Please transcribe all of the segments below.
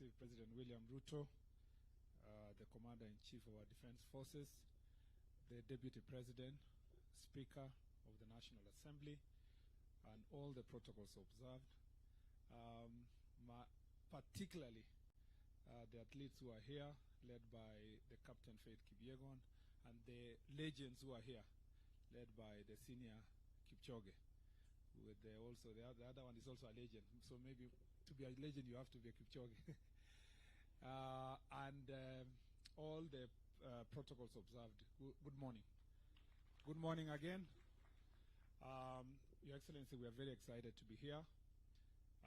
Excellency President William Ruto, the Commander-in-Chief of our Defense Forces, the Deputy President, Speaker of the National Assembly, and all the protocols observed, particularly the athletes who are here, led by the Captain Faith Kipyegon, and the legends who are here, led by the senior Kipchoge. With the other one is also a legend, so maybe to be a legend you have to be a Kipchoge. And all the protocols observed. Good morning. Good morning again. Your Excellency, we are very excited to be here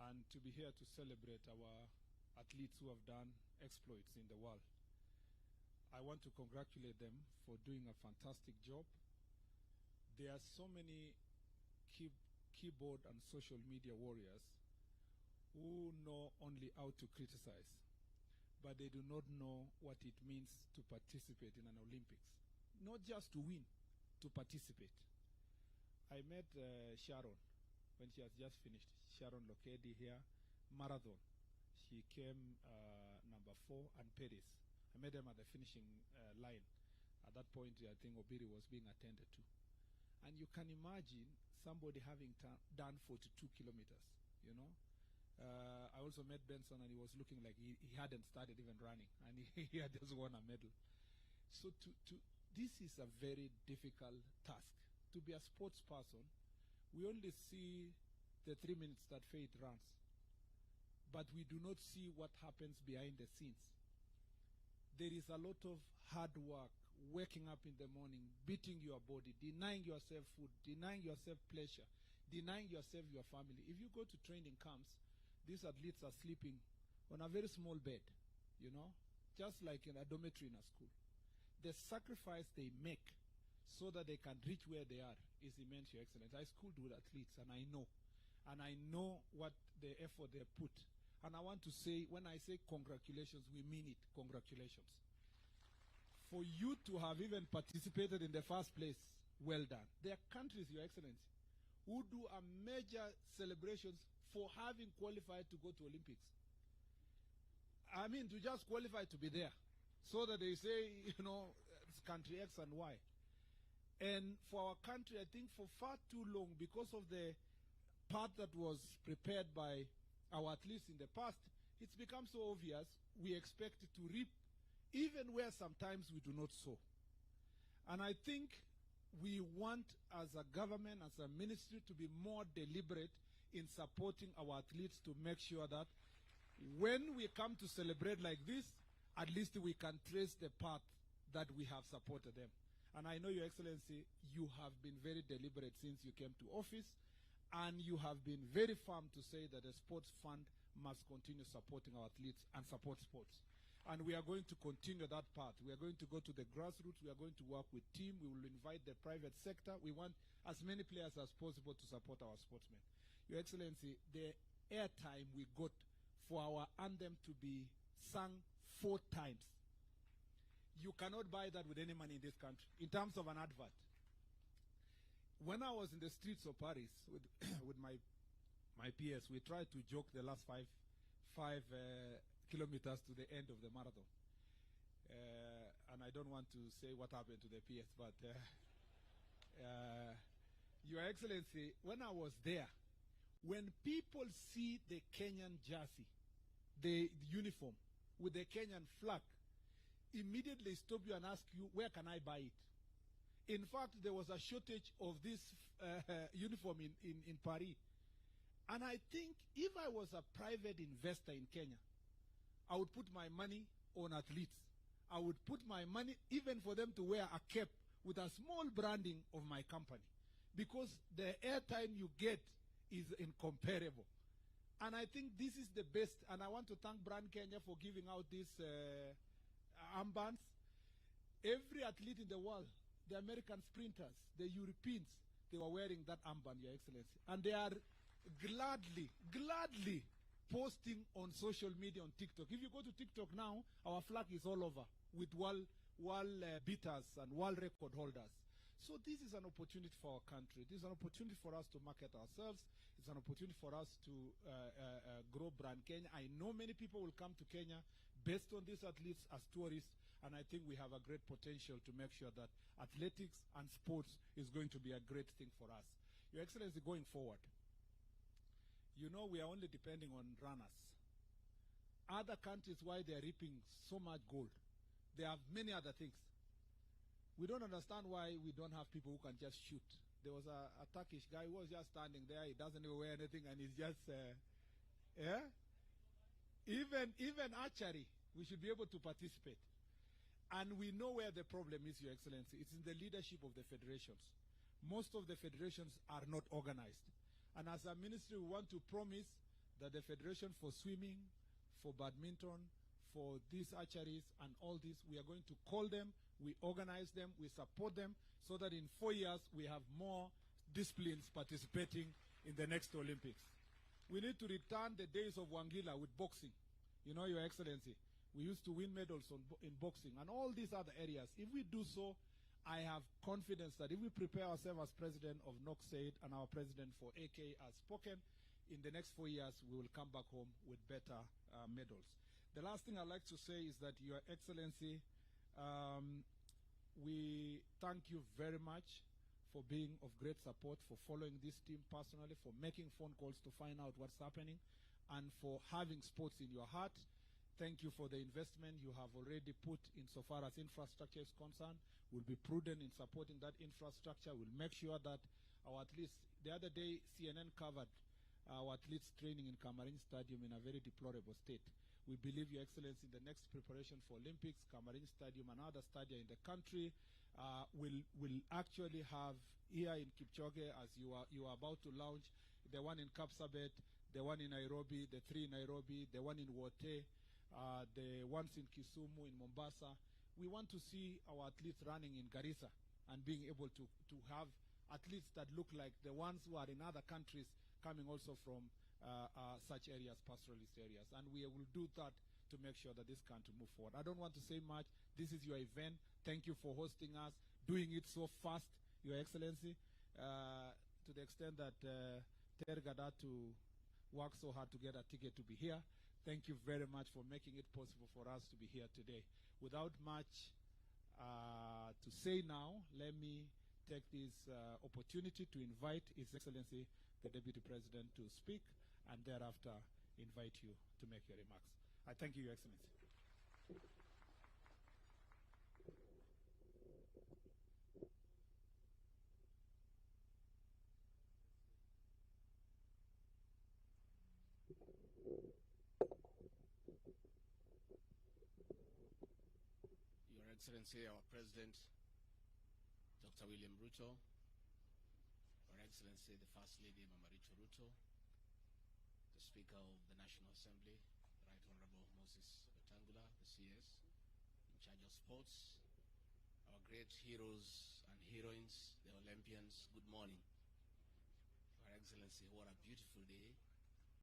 and to be here to celebrate our athletes who have done exploits in the world. I want to congratulate them for doing a fantastic job. There are so many keyboard and social media warriors who know only how to criticize, but they do not know what it means to participate in an Olympics. Not just to win, to participate. I met Sharon when she has just finished. Sharon Lokedi here, marathon. She came number 4, and Paris. I met them at the finishing line. At that point, I think Obiri was being attended to. And you can imagine somebody having done 42 kilometers, you know. I also met Benson, and he was looking like he hadn't started even running, and he had just won a medal. So this is a very difficult task. To be a sports person, we only see the 3 minutes that Faith runs, but we do not see what happens behind the scenes. There is a lot of hard work, waking up in the morning, beating your body, denying yourself food, denying yourself pleasure, denying yourself your family. If you go to training camps, these athletes are sleeping on a very small bed, you know, just like in a dormitory in a school. The sacrifice they make so that they can reach where they are is immense, Your Excellency. I schooled with athletes, and I know what the effort they put. And I want to say, when I say congratulations, we mean it. Congratulations. For you to have even participated in the first place, well done. There are countries, Your Excellency, who do a major celebrations for having qualified to go to Olympics. I mean, to just qualify to be there, so that they say, you know, it's country X and Y. And for our country, I think for far too long, because of the path that was prepared by our athletes in the past, it's become so obvious we expect to reap even where sometimes we do not sow. And I think we want, as a government, as a ministry, to be more deliberate in supporting our athletes to make sure that when we come to celebrate like this, at least we can trace the path that we have supported them. And I know, Your Excellency, you have been very deliberate since you came to office, and you have been very firm to say that the sports fund must continue supporting our athletes and support sports. And we are going to continue that path. We are going to go to the grassroots. We are going to work with team. We will invite the private sector. We want as many players as possible to support our sportsmen. Your Excellency, the airtime we got for our anthem to be sung 4 times, you cannot buy that with any money in this country, in terms of an advert. When I was in the streets of Paris with my PS, we tried to joke the last five kilometers to the end of the marathon. And I don't want to say what happened to the PS, but Your Excellency, when I was there, when people see the Kenyan jersey, the uniform with the Kenyan flag, immediately stop you and ask you, where can I buy it? In fact, there was a shortage of this uniform in Paris. And I think if I was a private investor in Kenya, I would put my money on athletes. I would put my money even for them to wear a cap with a small branding of my company, because the airtime you get is incomparable. And I think this is the best. And I want to thank Brand Kenya for giving out these armbands. Every athlete in the world, the American sprinters, the Europeans, they were wearing that armband, Your Excellency. And they are gladly posting on social media, on TikTok. If you go to TikTok now, our flag is all over with world beaters and world record holders. So this is an opportunity for our country. This is an opportunity for us to market ourselves. It's It's an opportunity for us to grow brand Kenya. I know many people will come to Kenya based on these athletes as tourists, and I think we have a great potential to make sure that athletics and sports is going to be a great thing for us. Your Excellency, going forward, you know we are only depending on runners. Other countries, why they are reaping so much gold, they have many other things. We don't understand why we don't have people who can just shoot. There was a Turkish guy who was just standing there. He doesn't even wear anything, and he's just, yeah. Even archery, we should be able to participate. And we know where the problem is, Your Excellency. It's in the leadership of the federations. Most of the federations are not organized. And as a ministry, we want to promise that the federation for swimming, for badminton, for these archeries and all this, we are going to call them, we organize them, we support them, so that in 4 years we have more disciplines participating in the next Olympics. We need to return the days of Wangila with boxing. You know, Your Excellency, we used to win medals in boxing and all these other areas. If we do so, I have confidence that if we prepare ourselves as president of NOCSAID and our president for AK has spoken, in the next 4 years we will come back home with better medals. The last thing I'd like to say is that, Your Excellency, we thank you very much for being of great support, for following this team personally, for making phone calls to find out what's happening, and for having sports in your heart. Thank you for the investment you have already put insofar as infrastructure is concerned. We'll be prudent in supporting that infrastructure. We'll make sure that our athletes, the other day CNN covered our athletes training in Camarin Stadium in a very deplorable state. We believe, Your Excellency, the next preparation for Olympics, Camarin Stadium and other stadia in the country will actually have here in Kipchoge, as you are about to launch, the one in Kapsabet, the one in Nairobi, the 3 in Nairobi, the one in Wote, the ones in Kisumu, in Mombasa. We want to see our athletes running in Garissa and being able to have athletes that look like the ones who are in other countries coming also from such areas, pastoralist areas. And we will do that to make sure that this country move forward. I don't want to say much. This is your event. Thank you for hosting us, doing it so fast, Your Excellency, to the extent that Tergad had to work so hard to get a ticket to be here. Thank you very much for making it possible for us to be here today. Without much to say now, let me take this opportunity to invite His Excellency, the Deputy President, to speak, and thereafter invite you to make your remarks. I thank you, Your Excellency. Your Excellency, our President, Dr. William Ruto, Your Excellency, the First Lady, Mama Ruto, the Speaker of the National Assembly, the Right Honorable Moses Wetangula, the CS, in charge of sports, our great heroes and heroines, the Olympians, good morning. Your Excellency, what a beautiful day.